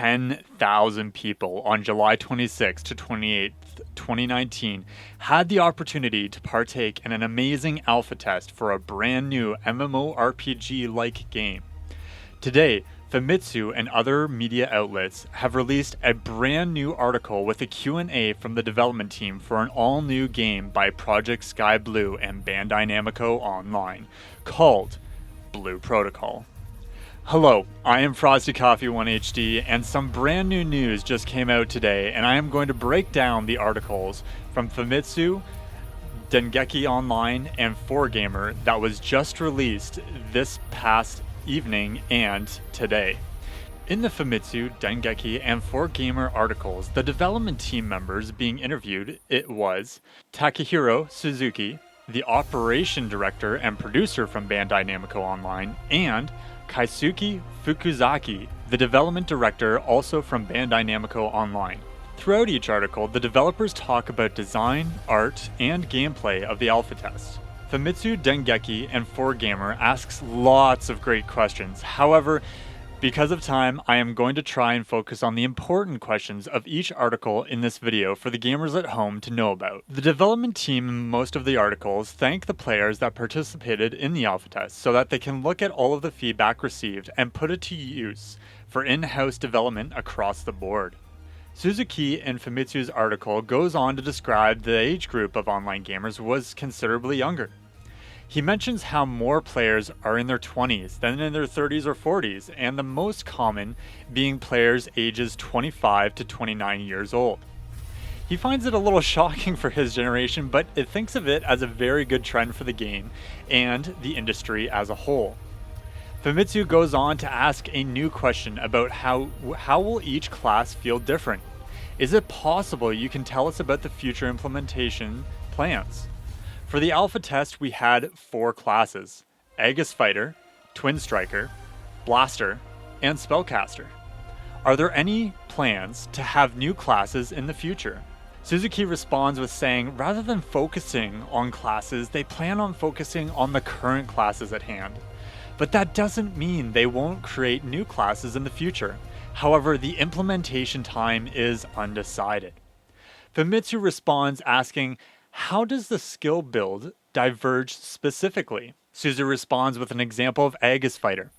10,000 people on July 26 to 28th, 2019 had the opportunity to partake in an amazing alpha test for a brand new MMORPG-like game. Today, Famitsu and other media outlets have released a brand new article with a Q&A from the development team for an all-new game by Project Sky Blue and Bandai Namco Online, called Blue Protocol. Hello, I am Frosty Coffee 1HD, and some brand new news just came out today, and I am going to break down the articles from Famitsu, Dengeki Online, and 4Gamer that was just released this past evening and today. In the Famitsu, Dengeki, and 4Gamer articles, the development team members being interviewed, it was Takahiro Suzuki, the operation director and producer from Bandai Namco Online, and Kaisuke Fukuzaki, the development director also from Bandai Namco Online. Throughout each article, the developers talk about design, art, and gameplay of the alpha test. Famitsu, Dengeki, and 4Gamer asks lots of great questions. However, because of time, I am going to try and focus on the important questions of each article in this video for the gamers at home to know about. The development team in most of the articles thank the players that participated in the alpha test so that they can look at all of the feedback received and put it to use for in-house development across the board. Suzuki in Famitsu's article goes on to describe the age group of online gamers was considerably younger. He mentions how more players are in their 20s than in their 30s or 40s, and the most common being players ages 25 to 29 years old. He finds it a little shocking for his generation, but it thinks of it as a very good trend for the game and the industry as a whole. Famitsu goes on to ask a new question about how will each class feel different? Is it possible you can tell us about the future implementation plans? For the alpha test, we had 4 classes: Aegis Fighter, Twin Striker, Blaster, and Spellcaster. Are there any plans to have new classes in the future? Suzuki responds with saying rather than focusing on classes, they plan on focusing on the current classes at hand. But that doesn't mean they won't create new classes in the future. However, the implementation time is undecided. Famitsu responds asking, how does the skill build diverge specifically? Suzu responds with an example of Aegis Fighter.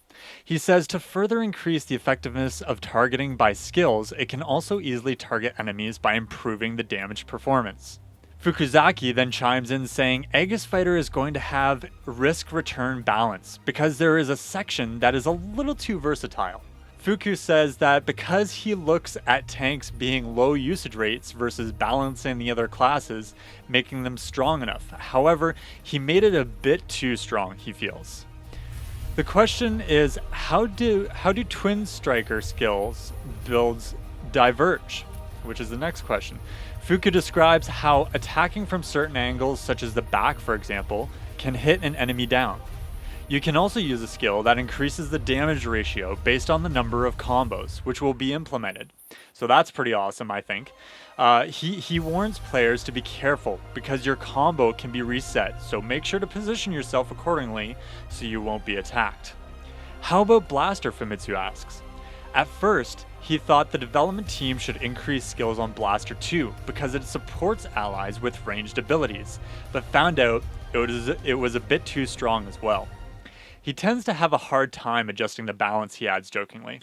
He says to further increase the effectiveness of targeting by skills, it can also easily target enemies by improving the damage performance. Fukuzaki then chimes in saying Aegis Fighter is going to have risk-return balance because there is a section that is a little too versatile. Fuku says that because he looks at tanks being low usage rates versus balancing the other classes, making them strong enough. However, he made it a bit too strong, he feels. The question is, how do Twin Striker skills builds diverge? Which is the next question. Fuku describes how attacking from certain angles, such as the back for example, can hit an enemy down. You can also use a skill that increases the damage ratio based on the number of combos, which will be implemented. So that's pretty awesome, I think. He warns players to be careful because your combo can be reset, so make sure to position yourself accordingly so you won't be attacked. How about Blaster, Famitsu asks. At first, he thought the development team should increase skills on Blaster too because it supports allies with ranged abilities, but found out it was a bit too strong as well. He tends to have a hard time adjusting the balance, he adds jokingly.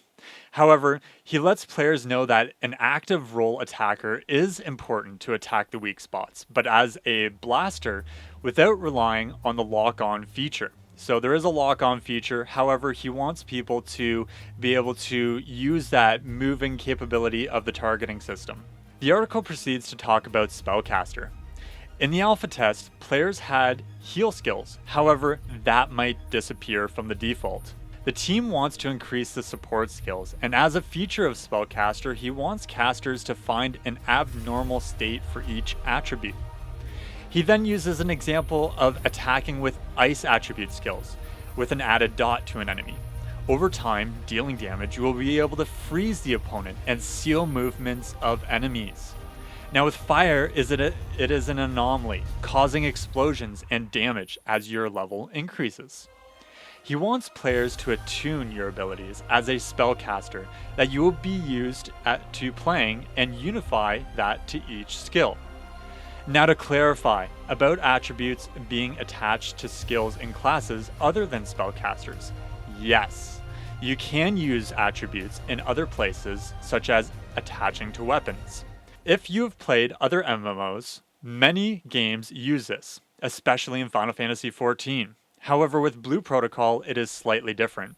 However, he lets players know that an active role attacker is important to attack the weak spots, but as a blaster without relying on the lock-on feature. So there is a lock-on feature, however, he wants people to be able to use that moving capability of the targeting system. The article proceeds to talk about Spellcaster. In the alpha test, players had heal skills, however, that might disappear from the default. The team wants to increase the support skills, and as a feature of Spellcaster, he wants casters to find an abnormal state for each attribute. He then uses an example of attacking with ice attribute skills, with an added dot to an enemy. Over time, dealing damage, you will be able to freeze the opponent and seal movements of enemies. Now with fire, it is an anomaly, causing explosions and damage as your level increases. He wants players to attune your abilities as a spellcaster that you will be used to playing and unify that to each skill. Now to clarify about attributes being attached to skills in classes other than spellcasters. Yes, you can use attributes in other places, such as attaching to weapons. If you have played other MMOs, many games use this, especially in Final Fantasy XIV. However, with Blue Protocol, it is slightly different.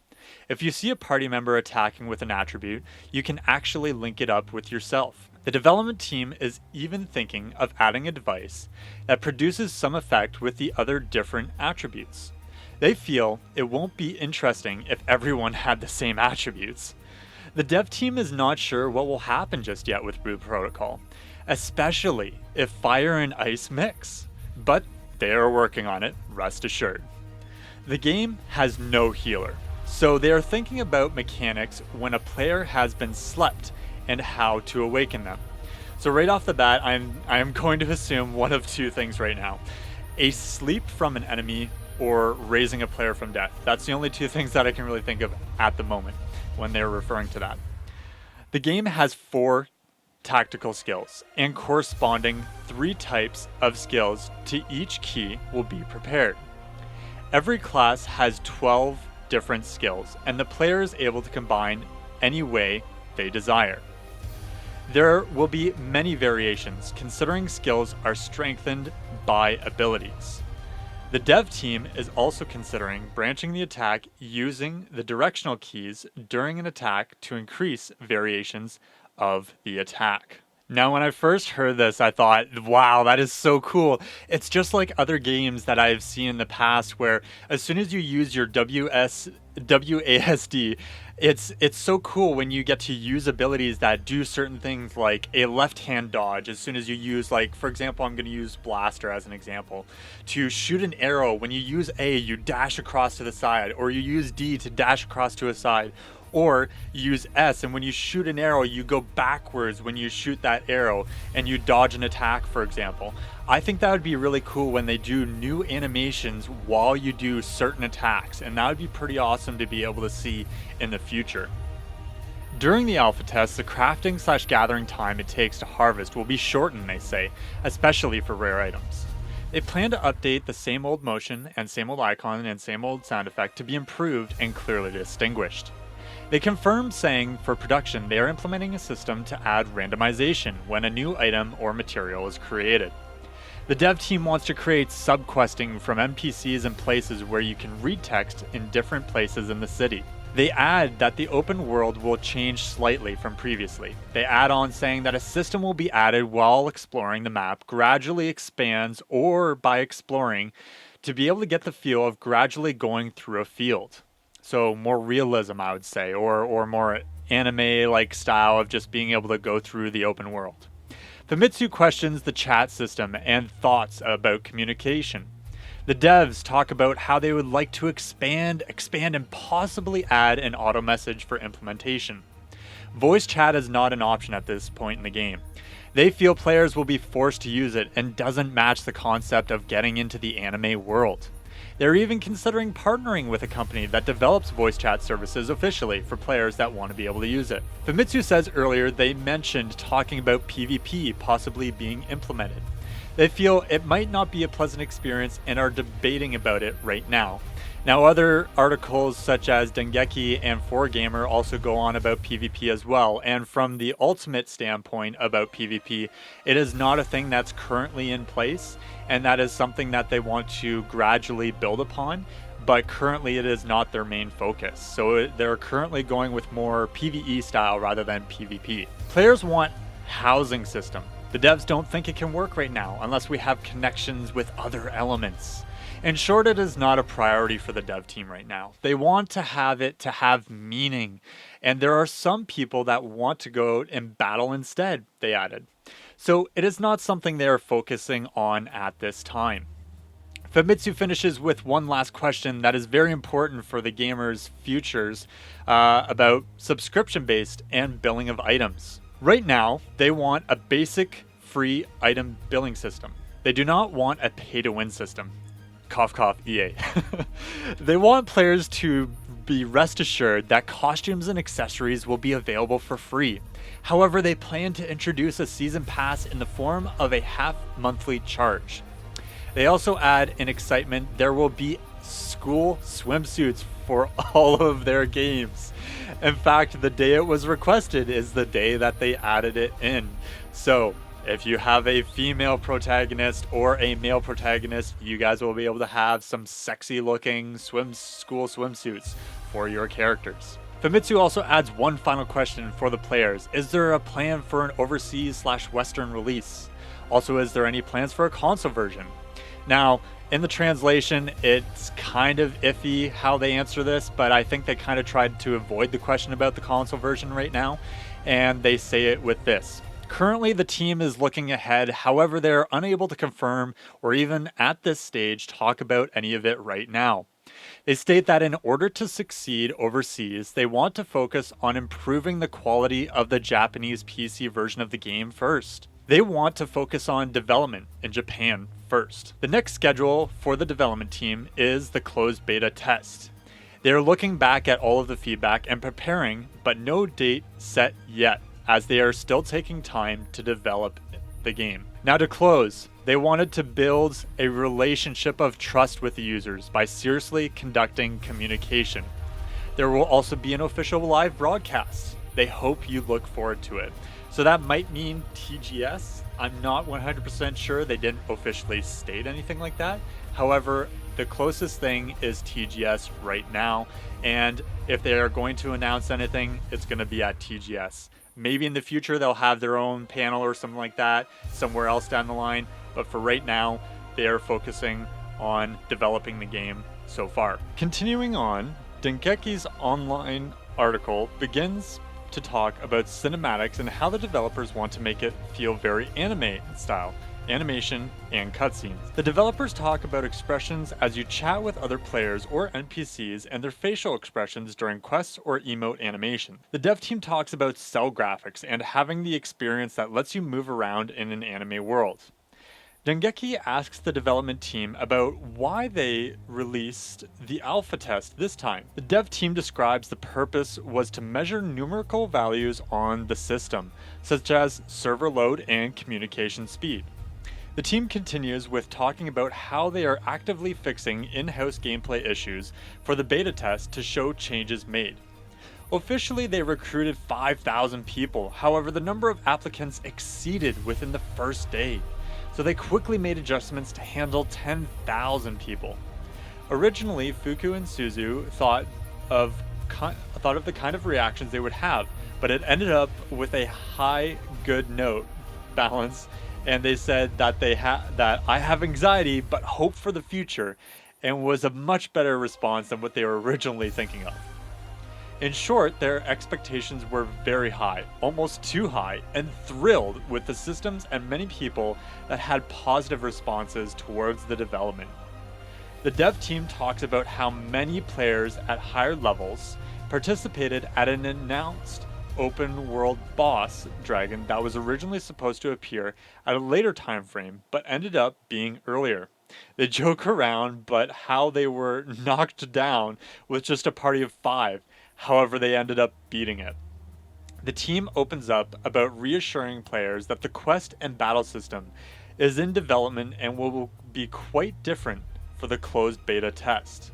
If you see a party member attacking with an attribute, you can actually link it up with yourself. The development team is even thinking of adding a device that produces some effect with the other different attributes. They feel it won't be interesting if everyone had the same attributes. The dev team is not sure what will happen just yet with Blue Protocol, especially if fire and ice mix. But they are working on it, rest assured. The game has no healer, so they are thinking about mechanics when a player has been slept and how to awaken them. So right off the bat, I am going to assume one of two things right now. A sleep from an enemy or raising a player from death. That's the only two things that I can really think of at the moment when they're referring to that. The game has 4 tactical skills and corresponding 3 types of skills to each key will be prepared. Every class has 12 different skills and the player is able to combine any way they desire. There will be many variations considering skills are strengthened by abilities. The dev team is also considering branching the attack using the directional keys during an attack to increase variations of the attack. Now, when I first heard this, I thought, wow, that is so cool. It's just like other games that I've seen in the past where as soon as you use your WASD, it's so cool when you get to use abilities that do certain things like a left-hand dodge as soon as you use, like, for example, I'm going to use Blaster as an example. To shoot an arrow, when you use A, you dash across to the side, or you use D to dash across to a side. Or use S, and when you shoot an arrow, you go backwards when you shoot that arrow and you dodge an attack, for example. I think that would be really cool when they do new animations while you do certain attacks, and that would be pretty awesome to be able to see in the future. During the alpha test, the crafting/gathering time it takes to harvest will be shortened, they say, especially for rare items. They plan to update the same old motion and same old icon and same old sound effect to be improved and clearly distinguished. They confirmed saying for production they are implementing a system to add randomization when a new item or material is created. The dev team wants to create subquesting from NPCs and places where you can read text in different places in the city. They add that the open world will change slightly from previously. They add on saying that a system will be added while exploring the map gradually expands or by exploring to be able to get the feel of gradually going through a field. So more realism, I would say, or more anime-like style of just being able to go through the open world. Famitsu questions the chat system and thoughts about communication. The devs talk about how they would like to expand, and possibly add an auto message for implementation. Voice chat is not an option at this point in the game. They feel players will be forced to use it and doesn't match the concept of getting into the anime world. They're even considering partnering with a company that develops voice chat services officially for players that want to be able to use it. Famitsu says earlier they mentioned talking about PvP possibly being implemented. They feel it might not be a pleasant experience and are debating about it right now. Now, other articles such as Dengeki and 4Gamer also go on about PvP as well, and from the ultimate standpoint about PvP, it is not a thing that's currently in place, and that is something that they want to gradually build upon, but currently it is not their main focus. So they're currently going with more PvE style rather than PvP. Players want housing system. The devs don't think it can work right now unless we have connections with other elements. In short, it is not a priority for the dev team right now. They want to have it to have meaning, and there are some people that want to go out and battle instead, they added. So it is not something they are focusing on at this time. Famitsu finishes with one last question that is very important for the gamers' futures about subscription-based and billing of items. Right now, they want a basic free item billing system. They do not want a pay-to-win system. Cough, cough, EA. They want players to be rest assured that costumes and accessories will be available for free. However, they plan to introduce a season pass in the form of a half-monthly charge. They also add in excitement there will be school swimsuits for all of their games. In fact, the day it was requested is the day that they added it in. So, if you have a female protagonist or a male protagonist, you guys will be able to have some sexy looking school swimsuits for your characters. Famitsu also adds one final question for the players. Is there a plan for an overseas/Western release? Also, is there any plans for a console version? Now, in the translation, it's kind of iffy how they answer this, but I think they kind of tried to avoid the question about the console version right now, and they say it with this. Currently, the team is looking ahead, however, they're unable to confirm or even at this stage talk about any of it right now. They state that in order to succeed overseas, they want to focus on improving the quality of the Japanese PC version of the game first. They want to focus on development in Japan first. The next schedule for the development team is the closed beta test. They are looking back at all of the feedback and preparing, but no date set yet, as they are still taking time to develop the game. Now to close, they wanted to build a relationship of trust with the users by seriously conducting communication. There will also be an official live broadcast. They hope you look forward to it. So that might mean TGS. I'm not 100% sure. They didn't officially state anything like that. However, the closest thing is TGS right now. And if they are going to announce anything, it's going to be at TGS. Maybe in the future they'll have their own panel or something like that somewhere else down the line. But for right now, they are focusing on developing the game so far. Continuing on, Dengeki's Online article begins to talk about cinematics and how the developers want to make it feel very anime style, animation, and cutscenes. The developers talk about expressions as you chat with other players or NPCs and their facial expressions during quests or emote animation. The dev team talks about cell graphics and having the experience that lets you move around in an anime world. Dengeki asks the development team about why they released the alpha test this time. The dev team describes the purpose was to measure numerical values on the system, such as server load and communication speed. The team continues with talking about how they are actively fixing in-house gameplay issues for the beta test to show changes made. Officially, they recruited 5,000 people, however, the number of applicants exceeded within the first day. So they quickly made adjustments to handle 10,000 people. Originally, Fuku and Suzu thought of the kind of reactions they would have, but it ended up with a high good note balance, and they said that that I have anxiety but hope for the future, and was a much better response than what they were originally thinking of. In short, their expectations were very high, almost too high, and thrilled with the systems and many people that had positive responses towards the development. The dev team talks about how many players at higher levels participated at an announced open world boss dragon that was originally supposed to appear at a later time frame but ended up being earlier. They joke around but how they were knocked down with just a party of 5. However, they ended up beating it. The team opens up about reassuring players that the quest and battle system is in development and will be quite different for the closed beta test.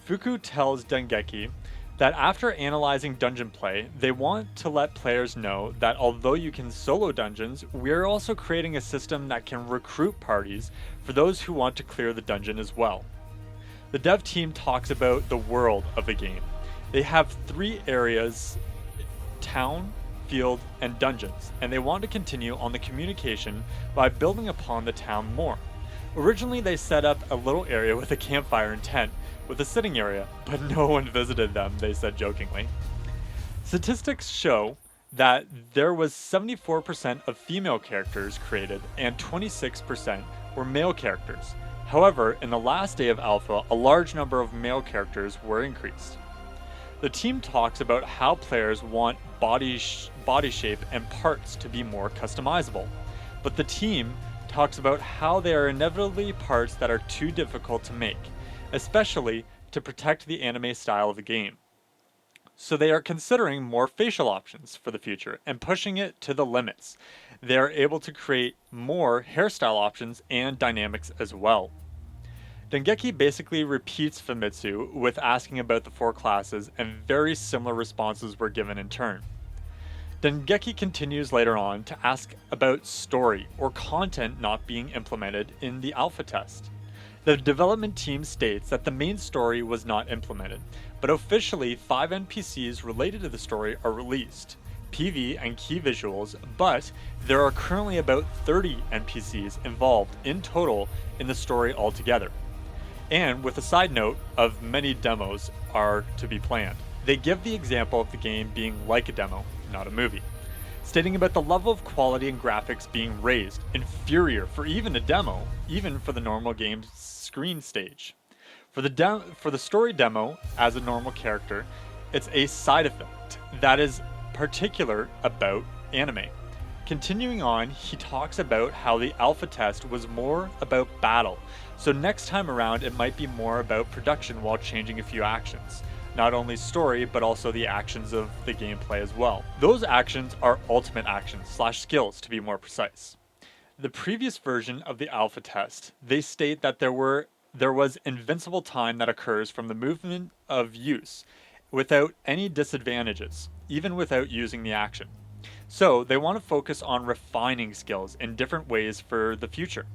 Fuku tells Dengeki that after analyzing dungeon play, they want to let players know that although you can solo dungeons, we're also creating a system that can recruit parties for those who want to clear the dungeon as well. The dev team talks about the world of the game. They have 3 areas: town, field, and dungeons, and they want to continue on the communication by building upon the town more. Originally, they set up a little area with a campfire and tent, with a sitting area, but no one visited them, they said jokingly. Statistics show that there was 74% of female characters created and 26% were male characters. However, in the last day of alpha, a large number of male characters were increased. The team talks about how players want body shape and parts to be more customizable, but the team talks about how they are inevitably parts that are too difficult to make, especially to protect the anime style of the game. So they are considering more facial options for the future and pushing it to the limits. They are able to create more hairstyle options and dynamics as well. Dengeki basically repeats Famitsu with asking about the four classes, and very similar responses were given in turn. Dengeki continues later on to ask about story or content not being implemented in the alpha test. The development team states that the main story was not implemented, but officially 5 NPCs related to the story are released, PV and key visuals, but there are currently about 30 NPCs involved in total in the story altogether. And with a side note of many demos are to be planned. They give the example of the game being like a demo, not a movie, stating about the level of quality and graphics being raised, inferior for even a demo, even for the normal game's screen stage. For the story demo, as a normal character, it's a side effect that is particular about anime. Continuing on, he talks about how the alpha test was more about battle, so next time around it might be more about production while changing a few actions. Not only story, but also the actions of the gameplay as well. Those actions are ultimate actions / skills to be more precise. The previous version of the alpha test, they state that there was invincible time that occurs from the movement of use without any disadvantages, even without using the action. So they want to focus on refining skills in different ways for the future.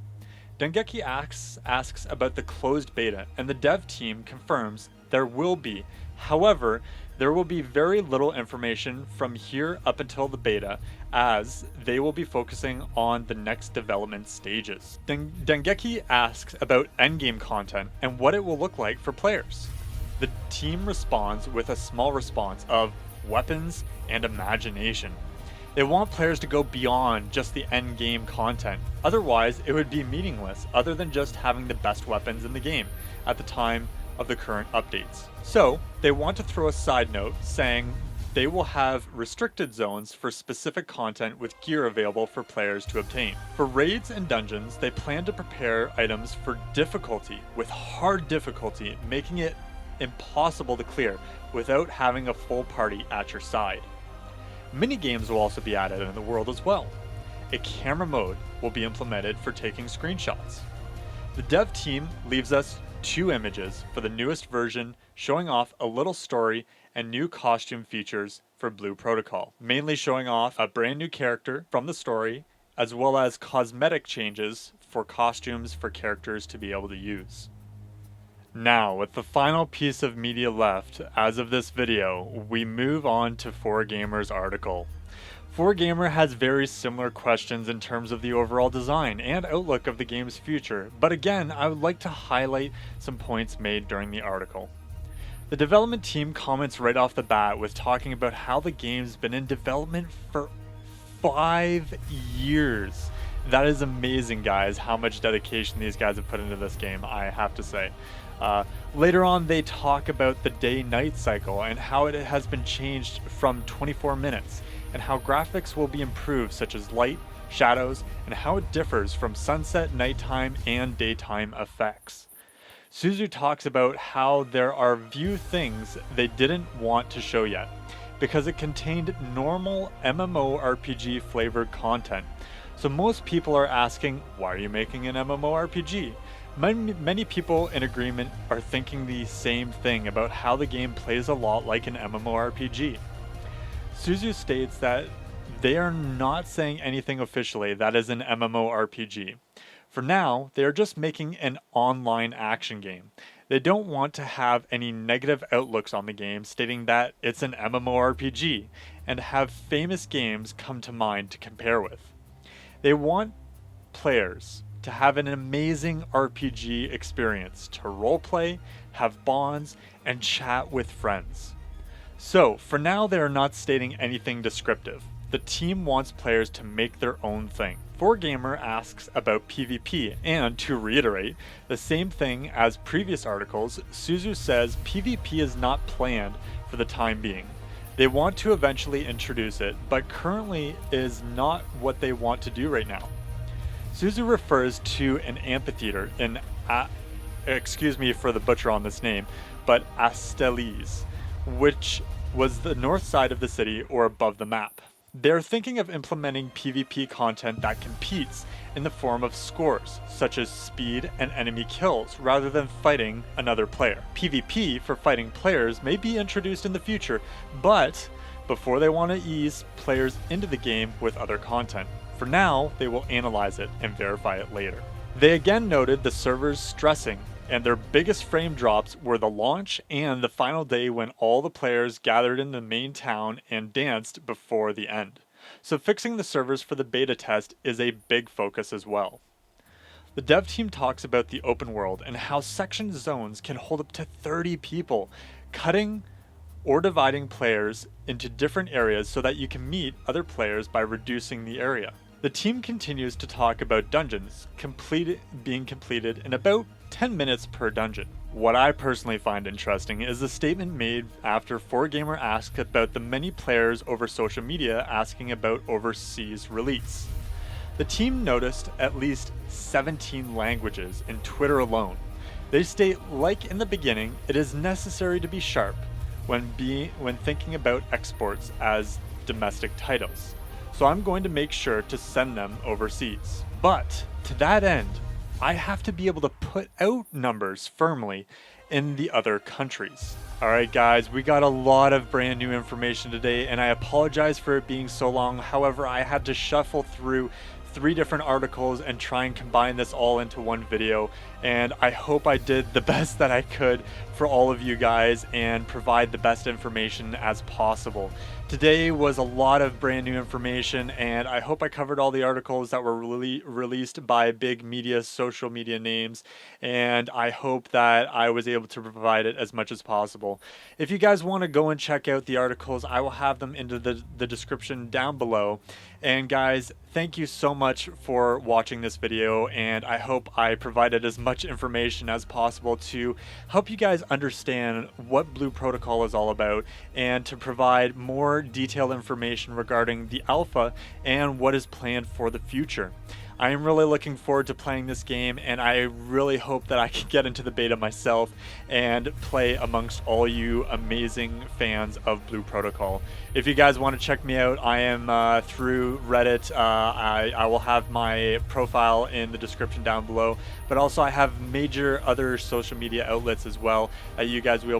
Dengeki asks about the closed beta, and the dev team confirms there will be. However, there will be very little information from here up until the beta, as they will be focusing on the next development stages. Dengeki asks about endgame content and what it will look like for players. The team responds with a small response of weapons and imagination. They want players to go beyond just the endgame content, otherwise it would be meaningless other than just having the best weapons in the game at the time of the current updates. So, they want to throw a side note saying they will have restricted zones for specific content with gear available for players to obtain. For raids and dungeons, they plan to prepare items for difficulty, with hard difficulty, making it impossible to clear without having a full party at your side. Minigames will also be added in the world as well. A camera mode will be implemented for taking screenshots. The dev team leaves us 2 images for the newest version showing off a little story and new costume features for Blue Protocol, mainly showing off a brand new character from the story as well as cosmetic changes for costumes for characters to be able to use. Now, with the final piece of media left as of this video, we move on to 4Gamer's article. 4Gamer has very similar questions in terms of the overall design and outlook of the game's future, but again, I would like to highlight some points made during the article. The development team comments right off the bat with talking about how the game's been in development for 5 years. That is amazing, guys, how much dedication these guys have put into this game, I have to say. Later on, they talk about the day-night cycle and how it has been changed from 24 minutes, and how graphics will be improved such as light, shadows, and how it differs from sunset, nighttime, and daytime effects. Suzu talks about how there are few things they didn't want to show yet, because it contained normal MMORPG flavored content. So most people are asking, why are you making an MMORPG? Many people in agreement are thinking the same thing about how the game plays a lot like an MMORPG. Suzu states that they are not saying anything officially that is an MMORPG. For now, they are just making an online action game. They don't want to have any negative outlooks on the game stating that it's an MMORPG and have famous games come to mind to compare with. They want players to have an amazing RPG experience, to roleplay, have bonds, and chat with friends. So, for now they are not stating anything descriptive. The team wants players to make their own thing. 4Gamer asks about PvP, and to reiterate, the same thing as previous articles, Suzu says PvP is not planned for the time being. They want to eventually introduce it, but currently is not what they want to do right now. Suzu refers to an amphitheater in, excuse me for the butcher on this name, but Asteles, which was the north side of the city or above the map. They're thinking of implementing PvP content that competes in the form of scores, such as speed and enemy kills, rather than fighting another player. PvP for fighting players may be introduced in the future, but before they want to ease players into the game with other content. For now, they will analyze it and verify it later. They again noted the servers stressing, and their biggest frame drops were the launch and the final day when all the players gathered in the main town and danced before the end. So fixing the servers for the beta test is a big focus as well. The dev team talks about the open world and how section zones can hold up to 30 people, cutting or dividing players into different areas so that you can meet other players by reducing the area. The team continues to talk about dungeons being completed in about 10 minutes per dungeon. What I personally find interesting is the statement made after 4Gamer asked about the many players over social media asking about overseas release. The team noticed at least 17 languages in Twitter alone. They state, like in the beginning, it is necessary to be sharp when thinking about exports as domestic titles. So I'm going to make sure to send them overseas. But to that end, I have to be able to put out numbers firmly in the other countries. Alright guys, we got a lot of brand new information today, and I apologize for it being so long. However, I had to shuffle through 3 different articles and try and combine this all into one video, and I hope I did the best that I could for all of you guys and provide the best information as possible. Today was a lot of brand new information, and I hope I covered all the articles that were released by big media, social media names, and I hope that I was able to provide it as much as possible. If you guys want to go and check out the articles, I will have them into the description down below. And guys, thank you so much for watching this video, and I hope I provided as much information as possible to help you guys understand what Blue Protocol is all about and to provide more detailed information regarding the alpha and what is planned for the future. I am really looking forward to playing this game, and I really hope that I can get into the beta myself and play amongst all you amazing fans of Blue Protocol. If you guys want to check me out, I am through Reddit. I will have my profile in the description down below, but also I have major other social media outlets as well that you guys will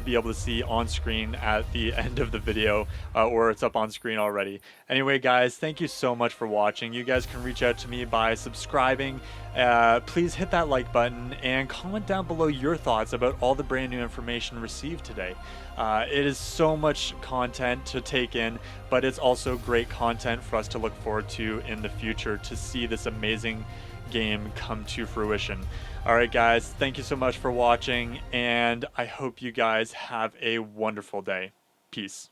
be able to see on screen at the end of the video, or it's up on screen already. Anyway guys, thank you so much for watching. You guys can reach out to me by subscribing. Please hit that like button and comment down below your thoughts about all the brand new information received today. It is so much content to take in, but it's also great content for us to look forward to in the future to see this amazing game come to fruition. Alright guys, thank you so much for watching, and I hope you guys have a wonderful day. Peace.